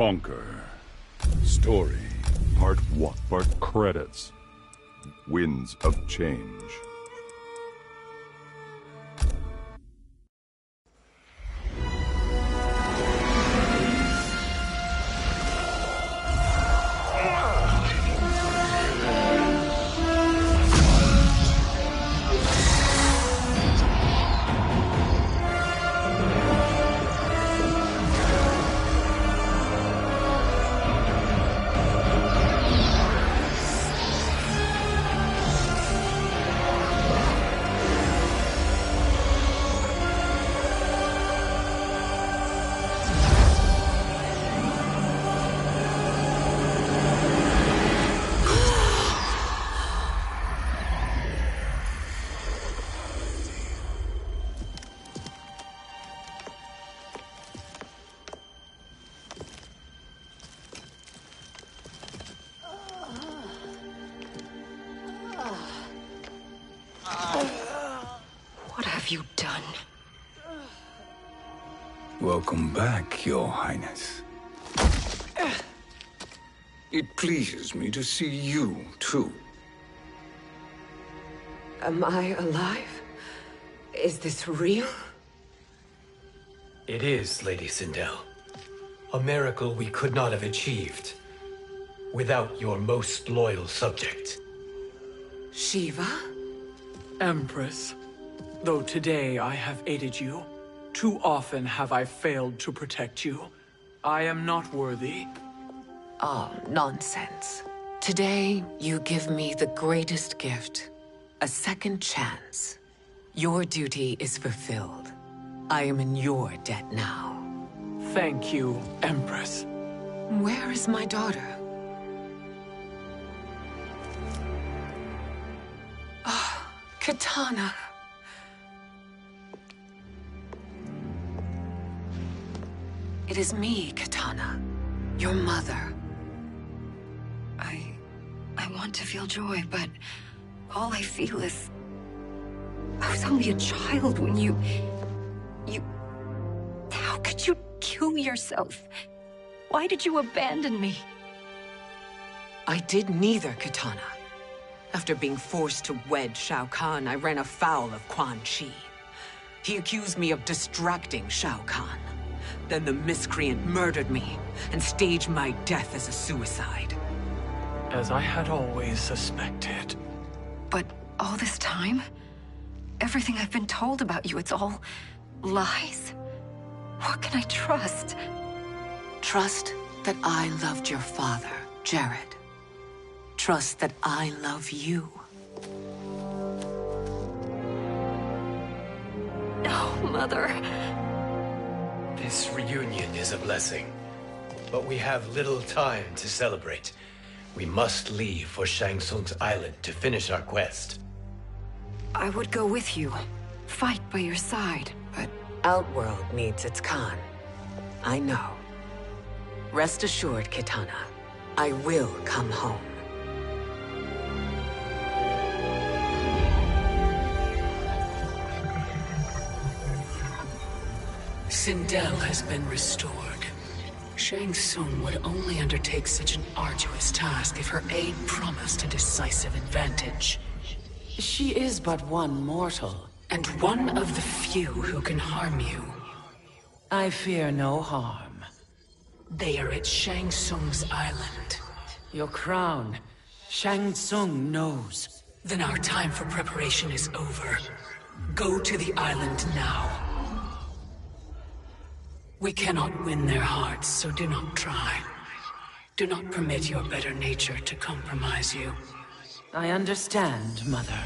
Bonker. Story. Part 1. Part credits. Winds of Change. What have you done? Welcome back, Your Highness. It pleases me to see you, too. Am I alive? Is this real? It is, Lady Sindel. A miracle we could not have achieved without your most loyal subject. Shiva? Empress, though today I have aided you, too often have I failed to protect you. I am not worthy. Oh, nonsense. Today, you give me the greatest gift. A second chance. Your duty is fulfilled. I am in your debt now. Thank you, Empress. Where is my daughter? Ah, Katana. It is me, Katana. Your mother. I want to feel joy, but all I feel is... I was only a child when you... How could you kill yourself? Why did you abandon me? I did neither, Katana. After being forced to wed Shao Kahn, I ran afoul of Quan Chi. He accused me of distracting Shao Kahn. Then the miscreant murdered me and staged my death as a suicide. As I had always suspected. But all this time? Everything I've been told about you, it's all lies? What can I trust? Trust that I loved your father, Jared. Trust that I love you. Oh, Mother. This reunion is a blessing, but we have little time to celebrate. We must leave for Shang Tsung's island to finish our quest. I would go with you, fight by your side, but Outworld needs its Khan. I know. Rest assured, Kitana, I will come home. Sindel has been restored. Shang Tsung would only undertake such an arduous task if her aid promised a decisive advantage. She is but one mortal, and one of the few who can harm you. I fear no harm. They are at Shang Tsung's island. Your crown, Shang Tsung knows. Then our time for preparation is over. Go to the island now. We cannot win their hearts, so do not try. Do not permit your better nature to compromise you. I understand, Mother.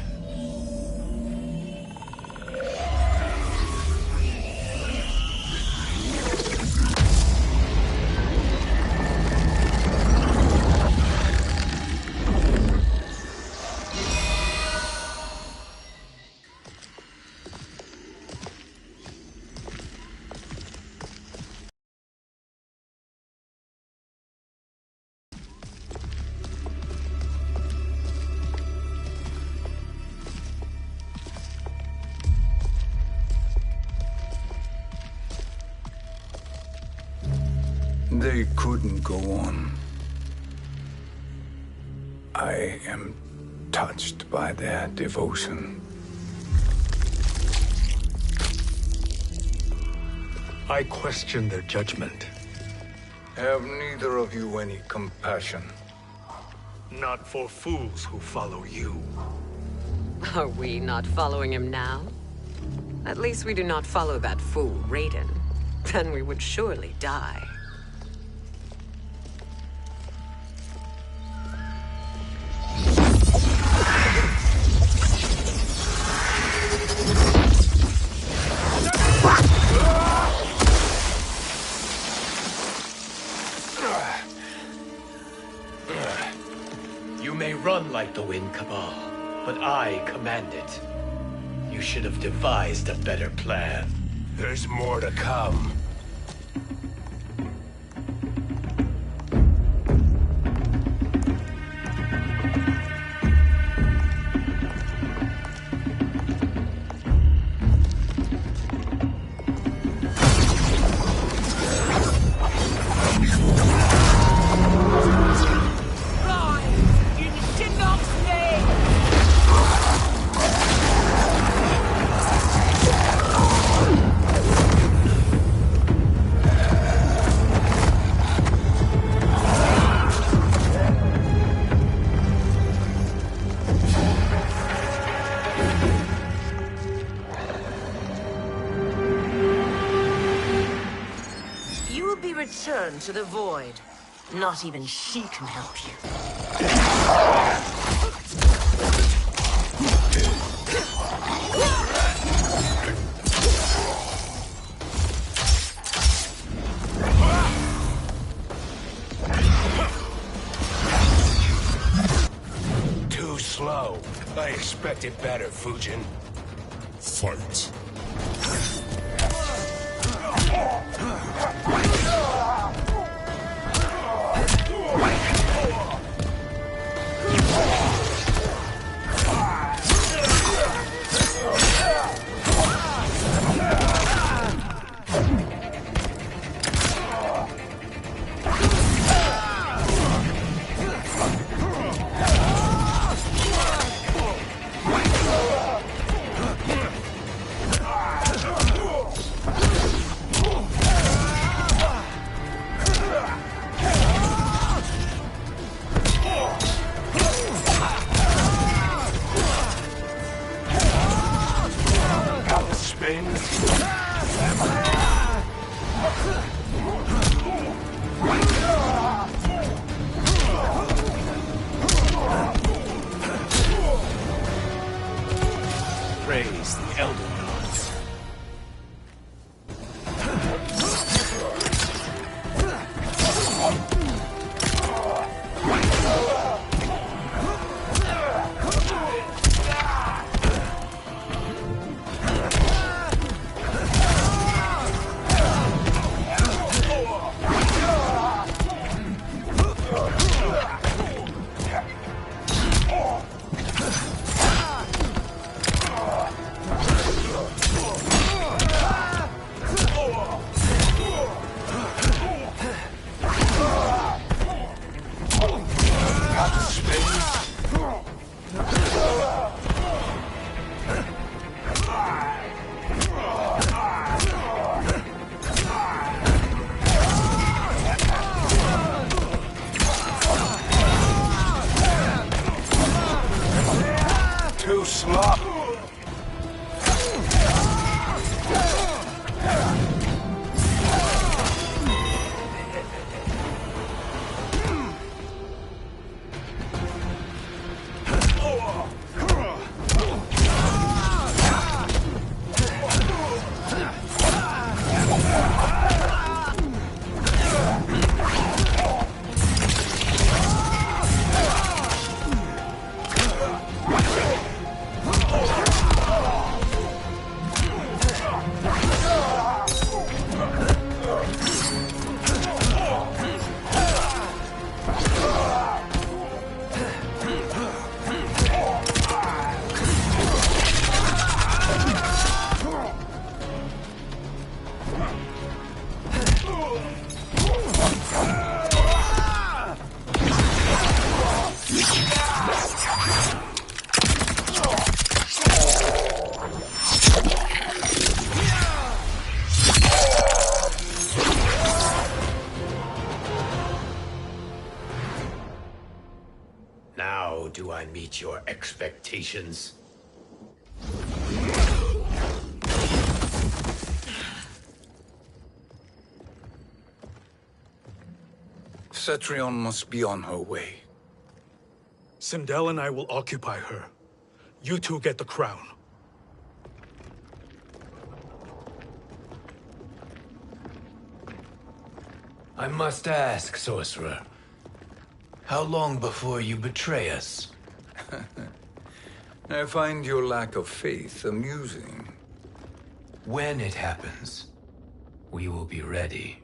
They couldn't go on. I am touched by their devotion. I question their judgment. Have neither of you any compassion? Not for fools who follow you. Are we not following him now? At least we do not follow that fool, Raiden. Then we would surely die. You may run like the Wind Cabal, but I command it. You should have devised a better plan. There's more to come. Return to the void. Not even she can help you. Too slow. I expected better, Fujin. Fight. Praise the Elder Gods. How do I meet your expectations? Cetrion must be on her way. Sindel and I will occupy her. You two get the crown. I must ask, sorcerer. How long before you betray us? I find your lack of faith amusing. When it happens, we will be ready.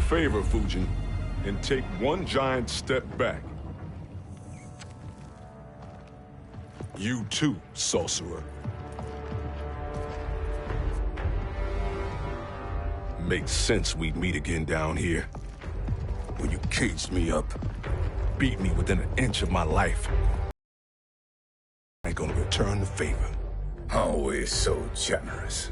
favor, Fujin, and take one giant step back. You too, sorcerer. Makes sense we'd meet again down here. When you caged me up, beat me within an inch of my life. I ain't gonna return the favor. Always so generous.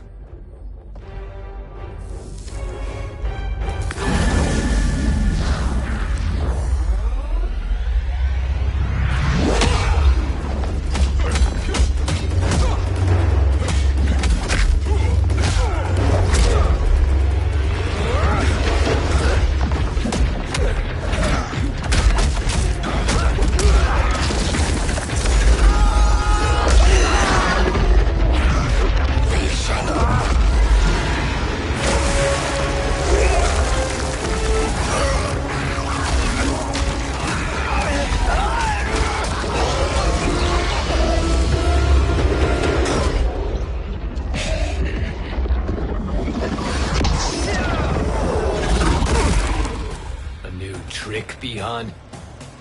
Beyond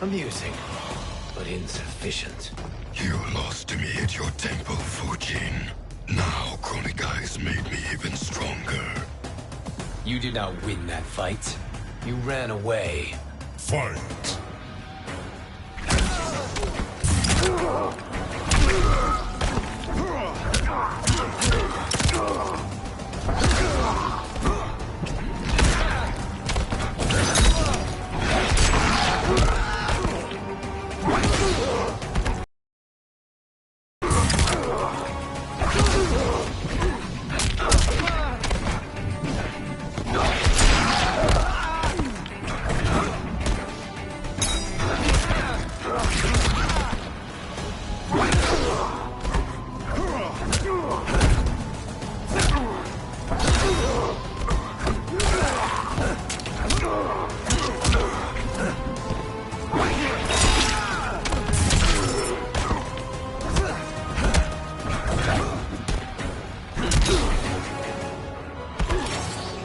amusing, but insufficient. You lost to me at your temple, Fujin. Now Chronic Eyes made me even stronger. You did not win that fight. You ran away. Fight!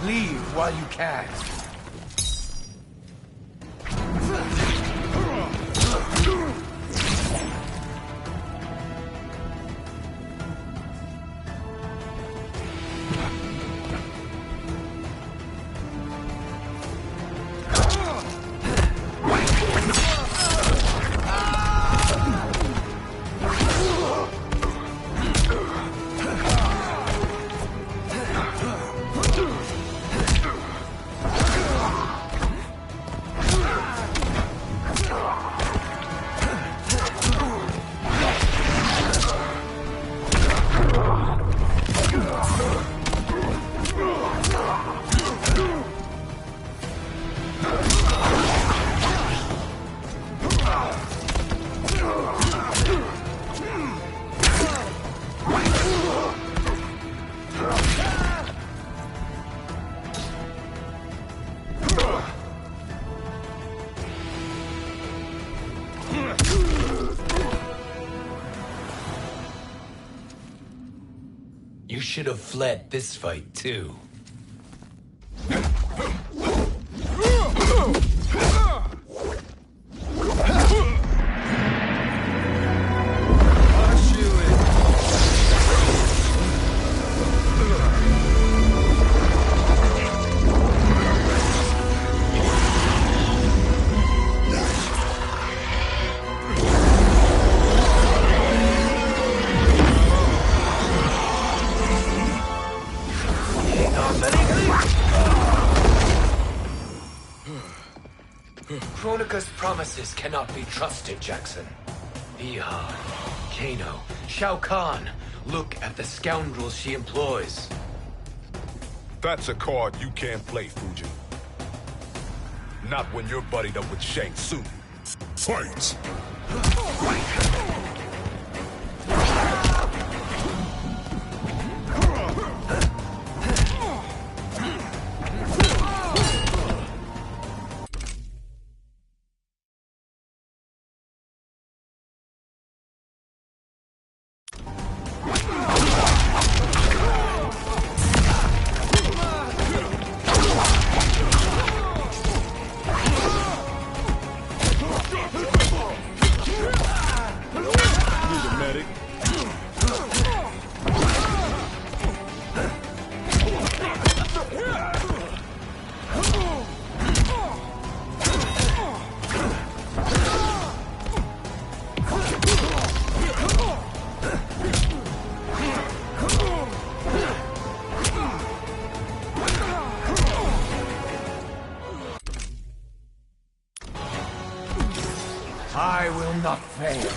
Leave while you can. You should have fled this fight, too. Kronika's promises cannot be trusted, Jackson. Bihar, Kano, Shao Kahn. Look at the scoundrels she employs. That's a card you can't play, Fujin. Not when you're buddied up with Shang Tsung. Fight! pathetic. I will not fail.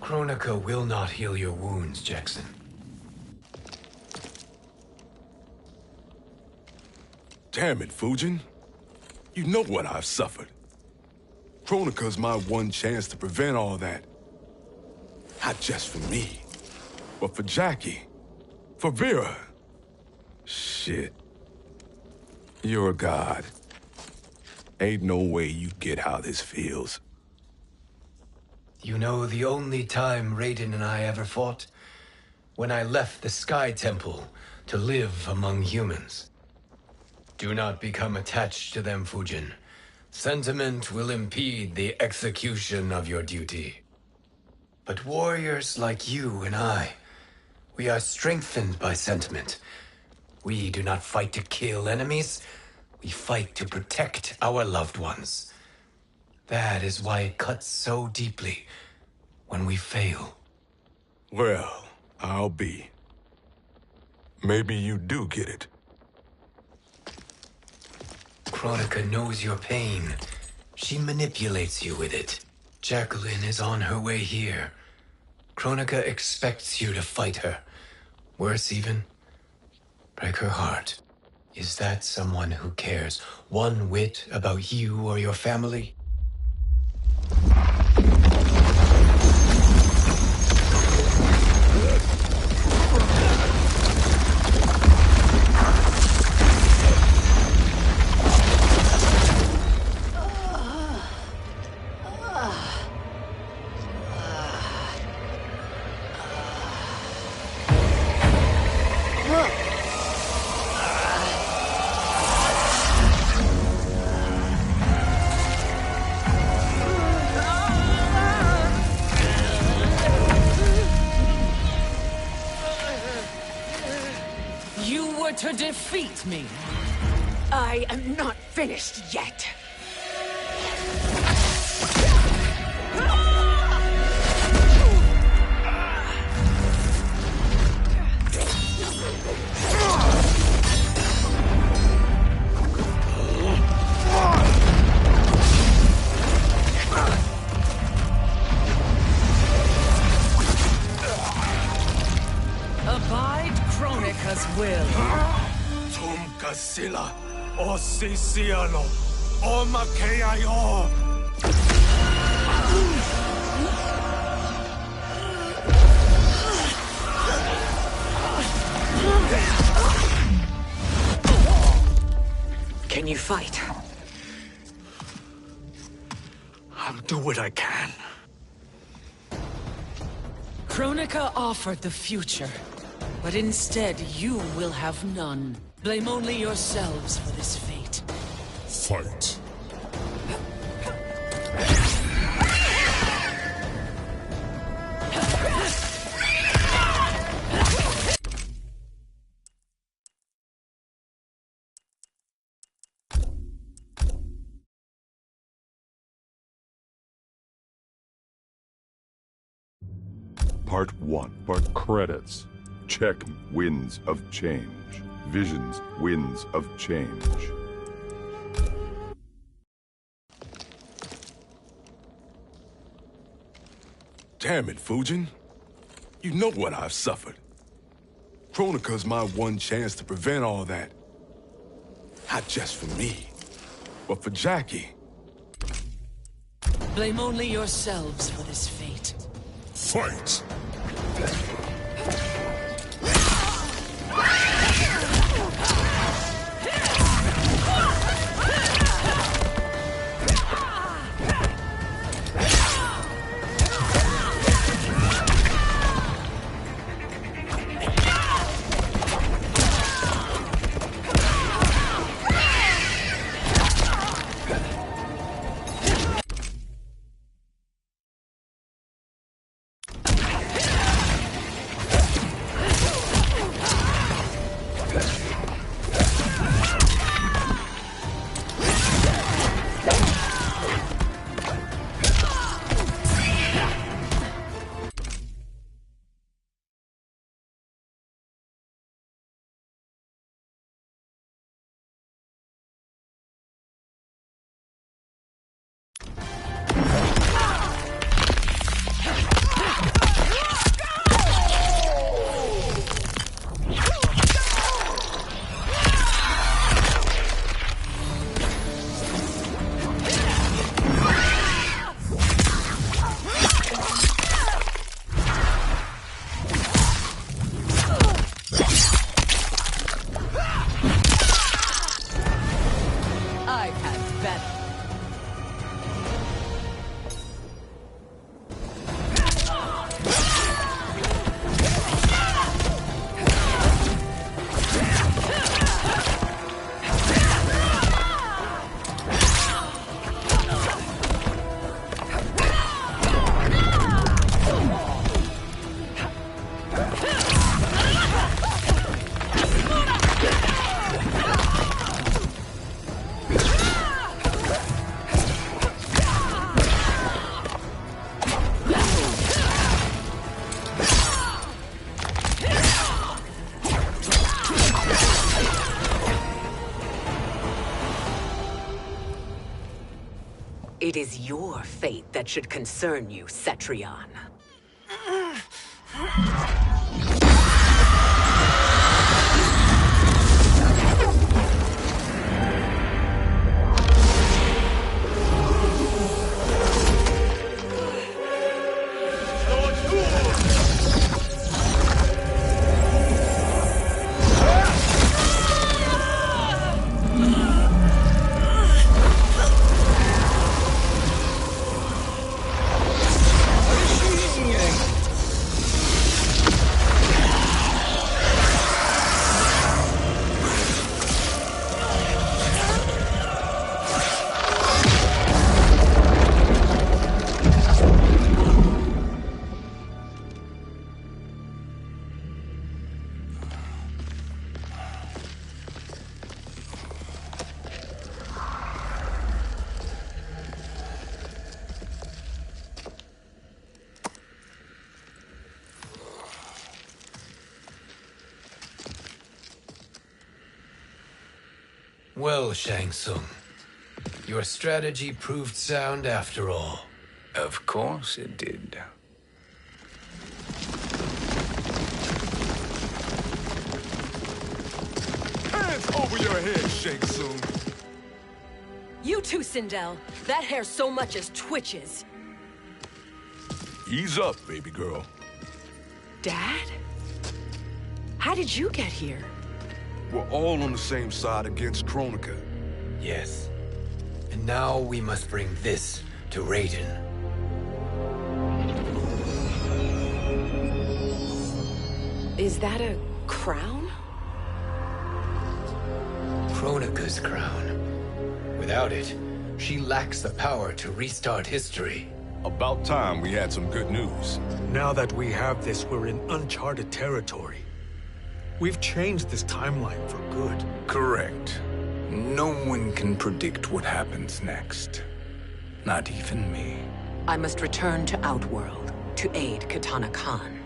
Kronika will not heal your wounds, Jackson. Damn it, Fujin. You know what I've suffered. Kronika's my one chance to prevent all that. Not just for me, but for Jackie, for Vera. Shit. You're a god. Ain't no way you get how this feels. You know the only time Raiden and I ever fought? When I left the Sky Temple to live among humans. Do not become attached to them, Fujin. Sentiment will impede the execution of your duty. But warriors like you and I, we are strengthened by sentiment. We do not fight to kill enemies. We fight to protect our loved ones. That is why it cuts so deeply when we fail. Well, I'll be. Maybe you do get it. Kronika knows your pain. She manipulates you with it. Jacqueline is on her way here. Kronika expects you to fight her. Worse even, break her heart. Is that someone who cares one whit about you or your family? To defeat me. I am not finished yet. Abide Kronika's will. Sila, o Sisiano, o Makeayo. Can you fight? I'll do what I can. Kronika offered the future, but instead you will have none. Blame only yourselves for this fate. Fight. Part 1. Part credits. Check Winds of Change. Visions, winds of change. Damn it, Fujin. You know what I've suffered. Kronika's my one chance to prevent all that. Not just for me, but for Jackie. Blame only yourselves for this fate. Fight! It is your fate that should concern you, Cetrion. Well, Shang Tsung, your strategy proved sound after all. Of course it did. Hands over your head, Shang Tsung. You too, Sindel. That hair so much as twitches. Ease up, baby girl. Dad? How did you get here? We're all on the same side against Kronika. Yes. And now we must bring this to Raiden. Is that a crown? Kronika's crown. Without it, she lacks the power to restart history. About time we had some good news. Now that we have this, we're in uncharted territory. We've changed this timeline for good. Correct. No one can predict what happens next. Not even me. I must return to Outworld to aid Kitana Khan.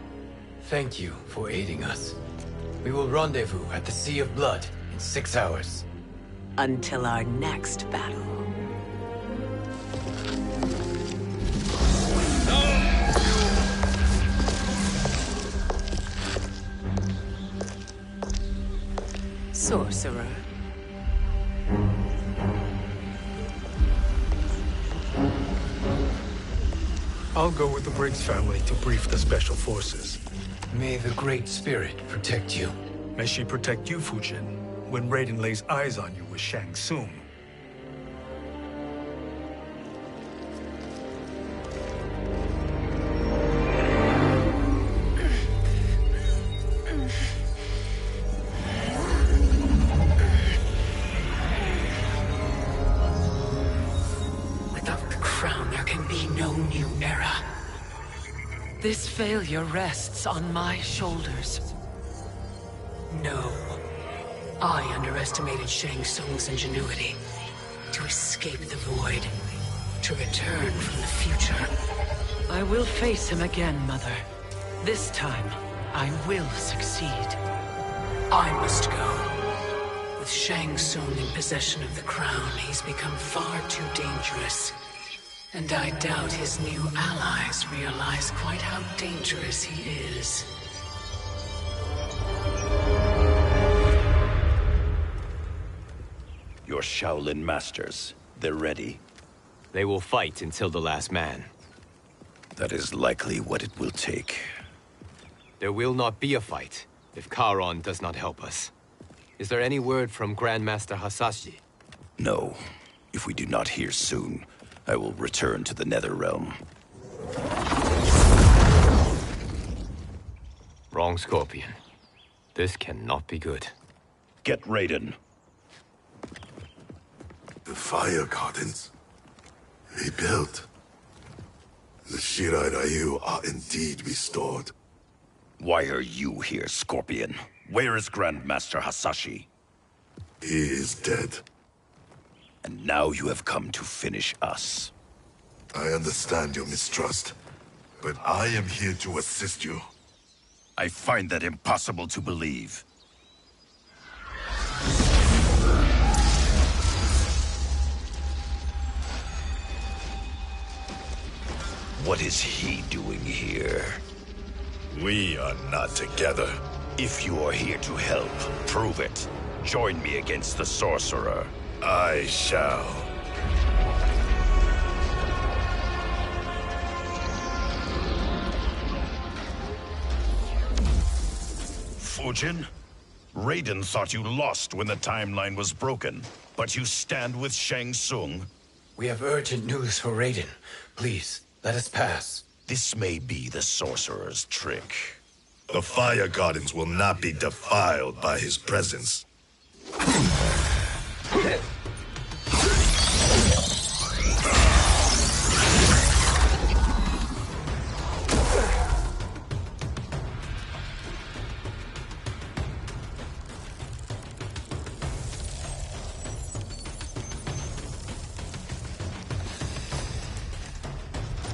Thank you for aiding us. We will rendezvous at the Sea of Blood in 6 hours. Until our next battle. Sorcerer. I'll go with the Briggs family to brief the Special Forces. May the Great Spirit protect you. May she protect you, Fujin, when Raiden lays eyes on you with Shang Tsung. This failure rests on my shoulders. No. I underestimated Shang Tsung's ingenuity. To escape the void. To return from the future. I will face him again, Mother. This time, I will succeed. I must go. With Shang Tsung in possession of the crown, he's become far too dangerous. And I doubt his new allies realize quite how dangerous he is. Your Shaolin masters, they're ready. They will fight until the last man. That is likely what it will take. There will not be a fight if Charon does not help us. Is there any word from Grandmaster Hasashi? No. If we do not hear soon, I will return to the Netherrealm. Wrong, Scorpion. This cannot be good. Get Raiden. The fire gardens. Rebuilt. The Shirai Ryu are indeed restored. Why are you here, Scorpion? Where is Grandmaster Hasashi? He is dead. And now you have come to finish us. I understand your mistrust, but I am here to assist you. I find that impossible to believe. What is he doing here? We are not together. If you are here to help, prove it. Join me against the Sorcerer. I shall. Fujin? Raiden thought you lost when the timeline was broken, but you stand with Shang Tsung. We have urgent news for Raiden. Please, let us pass. This may be the Sorcerer's trick. The Fire Gardens will not be defiled by his presence.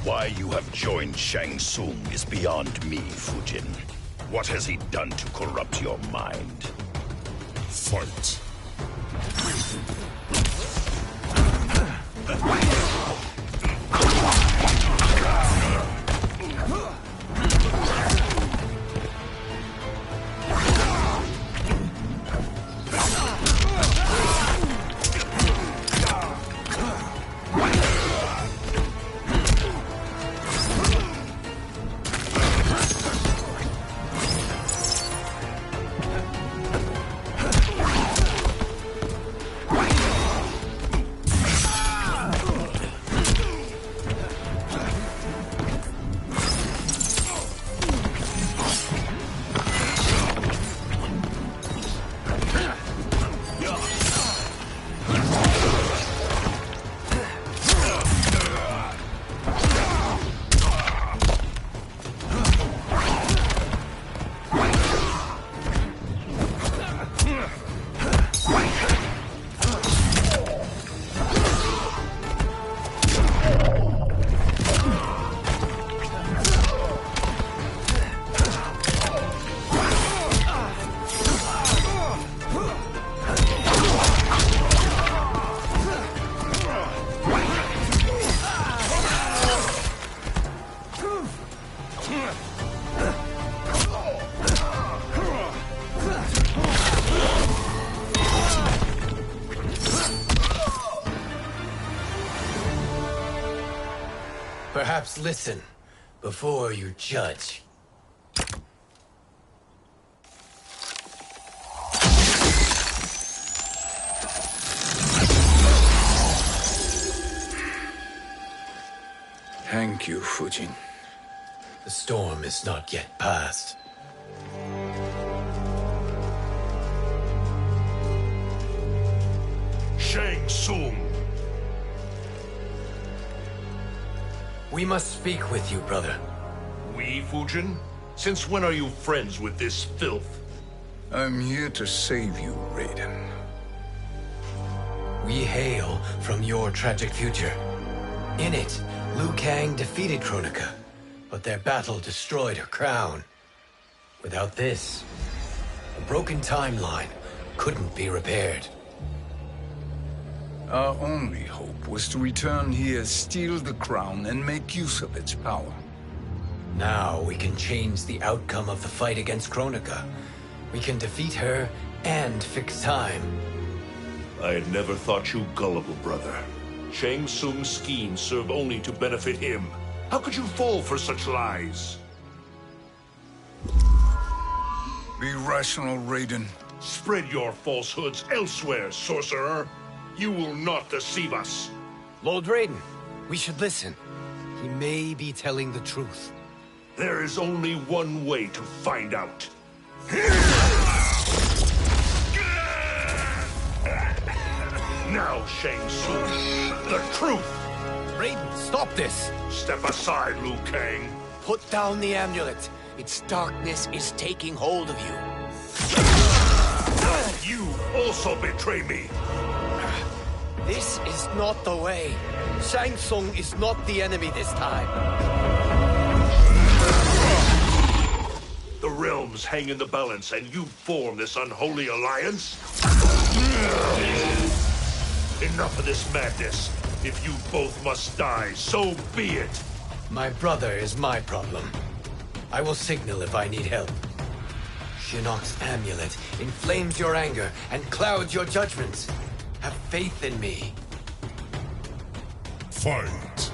Why you have joined Shang Tsung is beyond me, Fujin. What has he done to corrupt your mind? Fight. Perhaps listen before you judge. Thank you, Fujin. The storm is not yet past. Shang Tsung! We must speak with you, brother. We, Fujin? Since when are you friends with this filth? I'm here to save you, Raiden. We hail from your tragic future. In it, Liu Kang defeated Kronika, but their battle destroyed her crown. Without this, a broken timeline couldn't be repaired. Our only hope was to return here, steal the crown, and make use of its power. Now we can change the outcome of the fight against Kronika. We can defeat her and fix time. I had never thought you gullible, brother. Shang Tsung's schemes serve only to benefit him. How could you fall for such lies? Be rational, Raiden. Spread your falsehoods elsewhere, sorcerer. You will not deceive us. Lord Raiden, we should listen. He may be telling the truth. There is only one way to find out. Now, Shang Tsung, the truth! Raiden, stop this! Step aside, Liu Kang. Put down the amulet. Its darkness is taking hold of you. You also betray me. This is not the way. Shang Tsung is not the enemy this time. The realms hang in the balance, and you form this unholy alliance? Enough of this madness. If you both must die, so be it. My brother is my problem. I will signal if I need help. Shinnok's amulet inflames your anger and clouds your judgments. Have faith in me. Fight!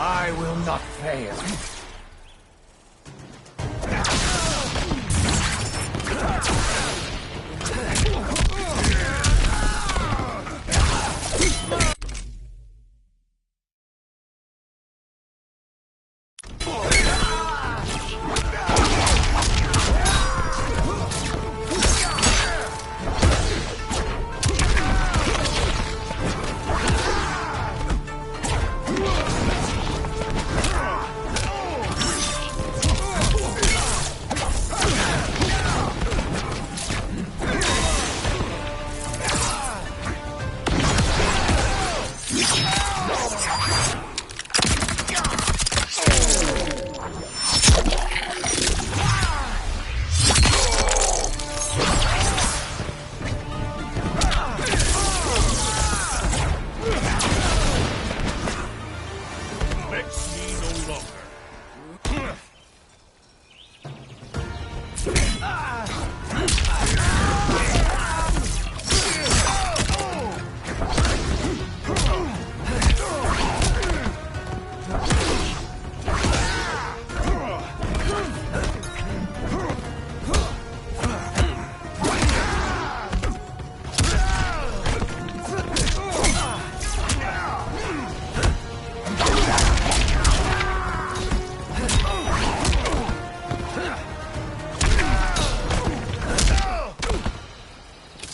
I will not fail.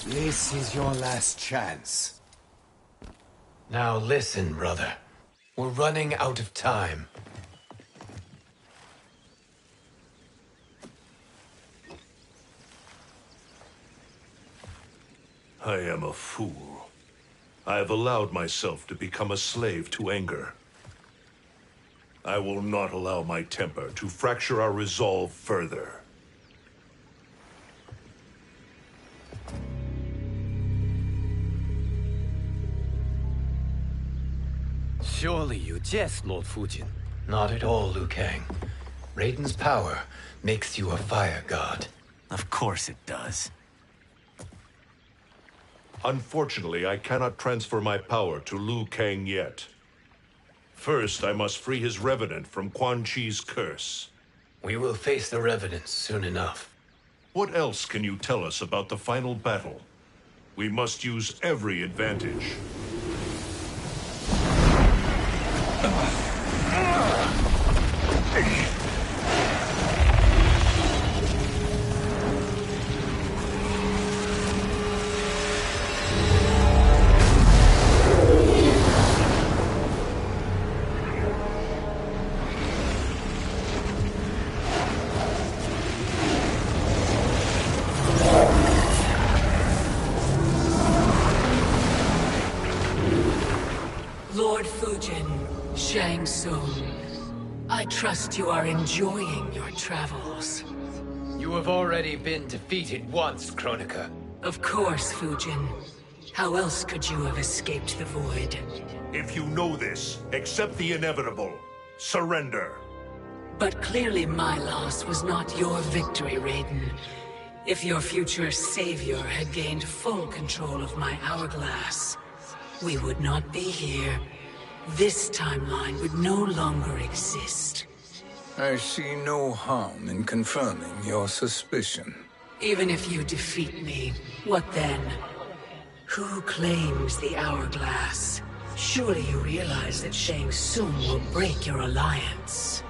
This is your last chance. Now listen, brother. We're running out of time. I am a fool. I have allowed myself to become a slave to anger. I will not allow my temper to fracture our resolve further. Surely you jest, Lord Fujin. Not at all, Liu Kang. Raiden's power makes you a fire god. Of course it does. Unfortunately, I cannot transfer my power to Liu Kang yet. First, I must free his Revenant from Quan Chi's curse. We will face the Revenants soon enough. What else can you tell us about the final battle? We must use every advantage. Lord Fujin, Shang Tsung, I trust you are enjoying your travels. You have already been defeated once, Kronika. Of course, Fujin. How else could you have escaped the void? If you know this, accept the inevitable. Surrender. But clearly my loss was not your victory, Raiden. If your future savior had gained full control of my hourglass, we would not be here. This timeline would no longer exist. I see no harm in confirming your suspicion. Even if you defeat me, what then? Who claims the hourglass? Surely you realize that Shang Tsung will break your alliance.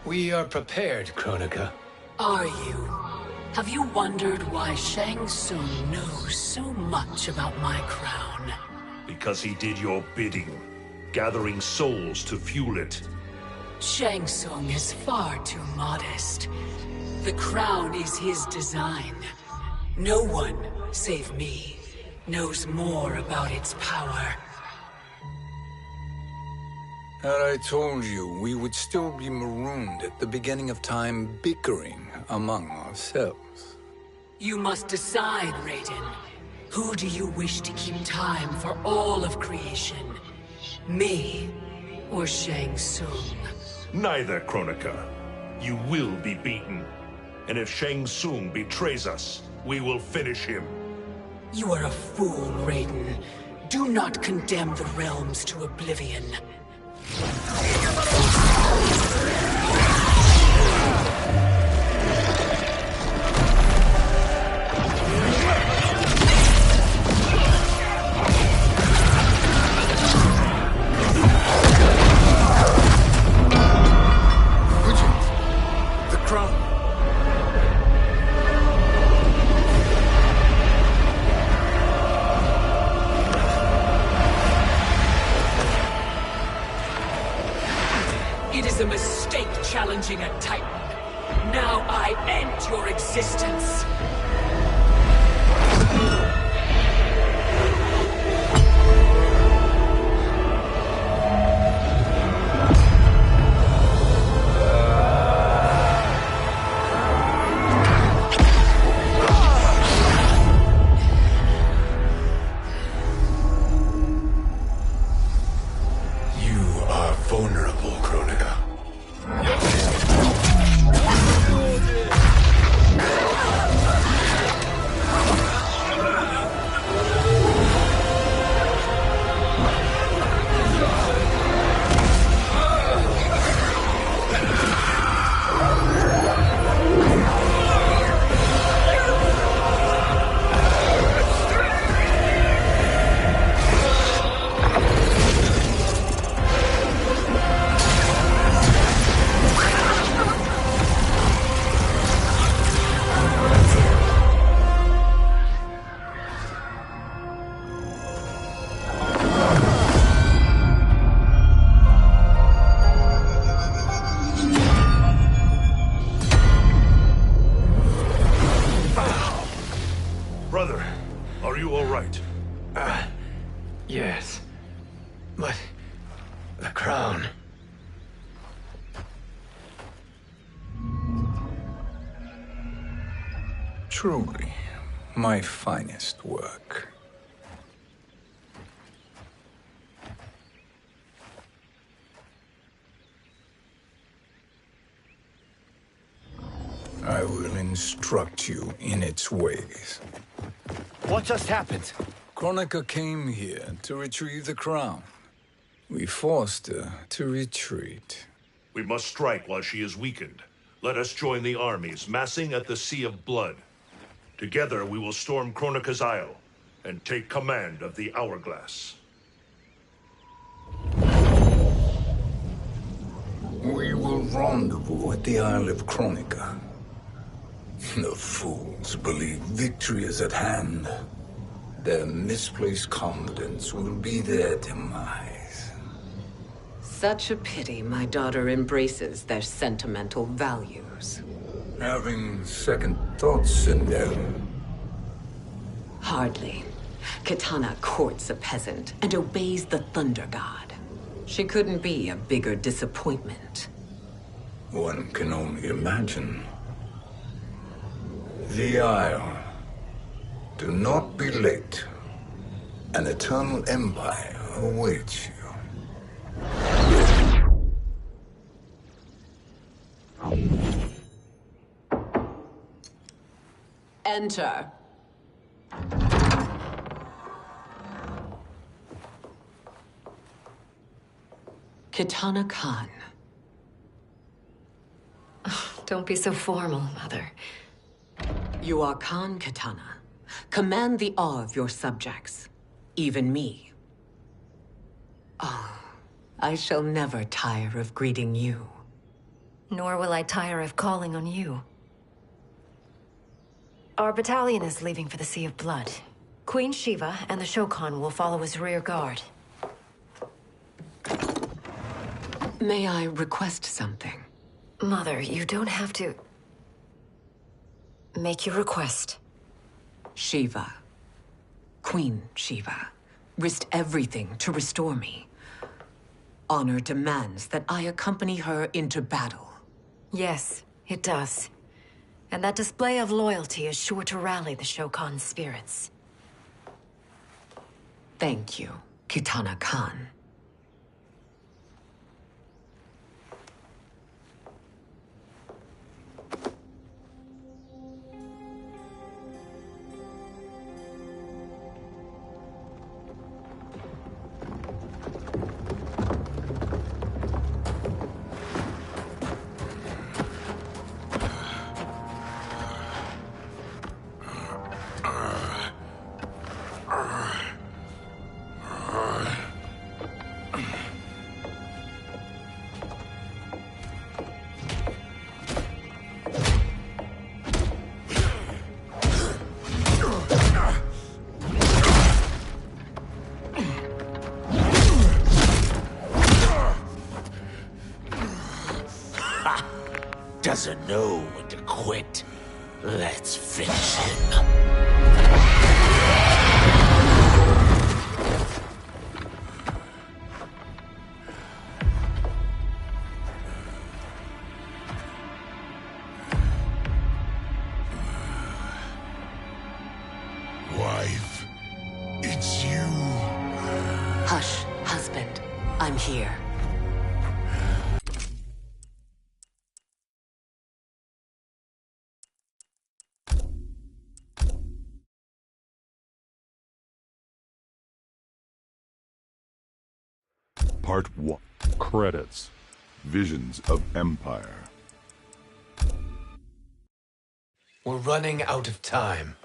We are prepared, Kronika. Are you? Have you wondered why Shang Tsung knows so much about my crown? Because he did your bidding, gathering souls to fuel it. Shang Tsung is far too modest. The crown is his design. No one, save me, knows more about its power. Had I told you, we would still be marooned at the beginning of time, bickering among ourselves. You must decide, Raiden. Who do you wish to keep time for all of creation? Me or Shang Tsung? Neither, Kronika. You will be beaten. And if Shang Tsung betrays us, we will finish him. You are a fool, Raiden. Do not condemn the realms to oblivion. The crown. It is a mistake challenging a Titan. Now I end your existence. You are vulnerable, Kronika. But... the crown... Truly, my finest work. I will instruct you in its ways. What just happened? Kronika came here to retrieve the crown. We forced her to retreat. We must strike while she is weakened. Let us join the armies, massing at the Sea of Blood. Together we will storm Kronika's Isle and take command of the Hourglass. We will rendezvous at the Isle of Kronika. The fools believe victory is at hand. Their misplaced confidence will be their demise. Such a pity my daughter embraces their sentimental values. Having second thoughts, Sindel? Hardly. Kitana courts a peasant and obeys the Thunder God. She couldn't be a bigger disappointment. One can only imagine. The Isle. Do not be late. An eternal empire awaits you. Enter. Kitana Khan. Don't be so formal, Mother. You are Khan Kitana. Command the awe of your subjects, even me. Oh, I shall never tire of greeting you. Nor will I tire of calling on you. Our battalion is leaving for the Sea of Blood. Queen Shiva and the Shokan will follow as rear guard. May I request something? Mother, you don't have to... make your request. Shiva, Queen Shiva, risked everything to restore me. Honor demands that I accompany her into battle. Yes, it does. And that display of loyalty is sure to rally the Shokan's spirits. Thank you, Kitana Khan. Doesn't know when to quit. Let's finish him. Wife, it's you. Hush, husband. I'm here. Part 1. Credits. Visions of Empire. We're running out of time.